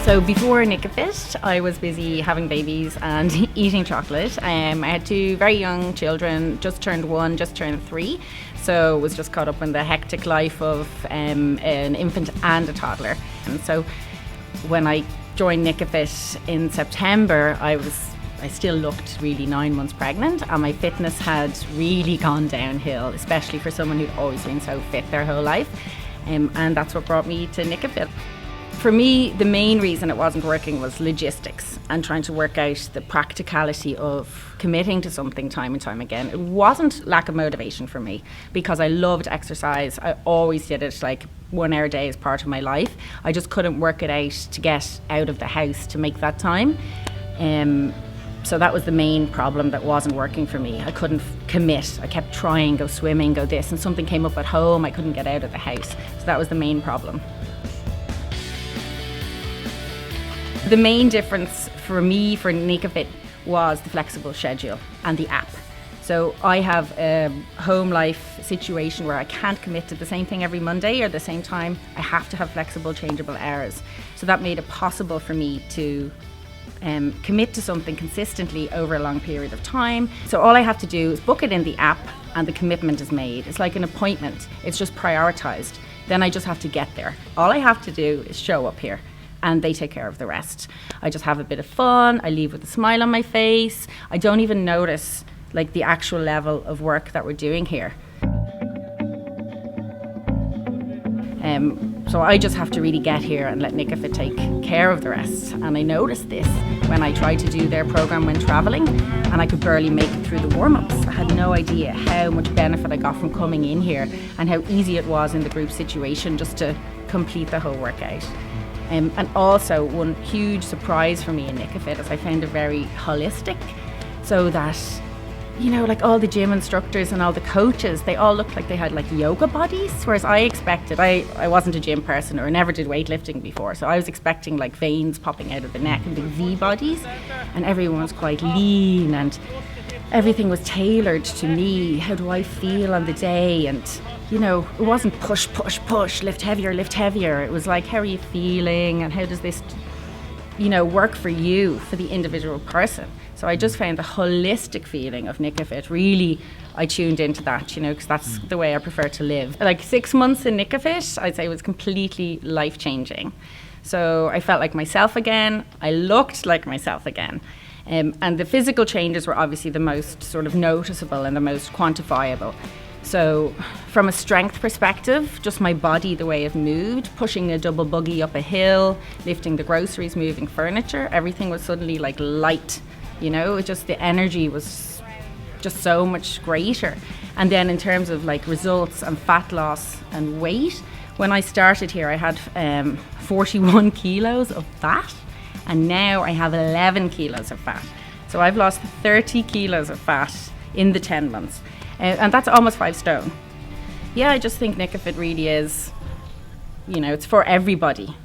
So before Nikafit, I was busy having babies and eating chocolate. I had two very young children, just turned 1, just turned 3. So was just caught up in the hectic life of an infant and a toddler. And so when I joined Nikafit in September, I still looked really 9 months pregnant, and my fitness had really gone downhill, especially for someone who'd always been so fit their whole life. And that's what brought me to Nikafit. For me, the main reason it wasn't working was logistics and trying to work out the practicality of committing to something time and time again. It wasn't lack of motivation for me, because I loved exercise. I always did it like 1 hour a day as part of my life. I just couldn't work it out to get out of the house to make that time. So that was the main problem that wasn't working for me. I couldn't commit. I kept trying, go swimming, go this, and something came up at home. I couldn't get out of the house. So that was the main problem. The main difference for me for Nikafit was the flexible schedule and the app. So I have a home life situation where I can't commit to the same thing every Monday or at the same time. I have to have flexible, changeable hours. So that made it possible for me to commit to something consistently over a long period of time. So all I have to do is book it in the app and the commitment is made. It's like an appointment. It's just prioritized. Then I just have to get there. All I have to do is show up here, and they take care of the rest. I just have a bit of fun. I leave with a smile on my face. I don't even notice like the actual level of work that we're doing here. So I just have to really get here and let Nikafit take care of the rest. And I noticed this when I tried to do their program when traveling, and I could barely make it through the warm-ups. I had no idea how much benefit I got from coming in here and how easy it was in the group situation just to complete the whole workout. And also one huge surprise for me in Nikafit is I found it very holistic, so that, you know, like all the gym instructors and all the coaches, they all looked like they had like yoga bodies, whereas I expected, I wasn't a gym person or never did weightlifting before, so I was expecting like veins popping out of the neck and big V bodies, and everyone was quite lean and everything was tailored to me. How do I feel on the day? And you know, it wasn't push, push, push, lift heavier, lift heavier. It was like, how are you feeling and how does this, you know, work for you, for the individual person. So I just found the holistic feeling of Nikafit, really, I tuned into that, you know, because that's the way I prefer to live. Like 6 months in Nikafit, I'd say was completely life-changing. So I felt like myself again, I looked like myself again. And the physical changes were obviously the most sort of noticeable and the most quantifiable. So from a strength perspective, just my body, the way it moved, pushing a double buggy up a hill, lifting the groceries, moving furniture, everything was suddenly like light, you know, it just, the energy was just so much greater. And then in terms of like results and fat loss and weight, when I started here, I had 41 kilos of fat, and now I have 11 kilos of fat. So I've lost 30 kilos of fat in the 10 months. And that's almost 5 stone. Yeah, I just think Nikafit really is, you know, it's for everybody.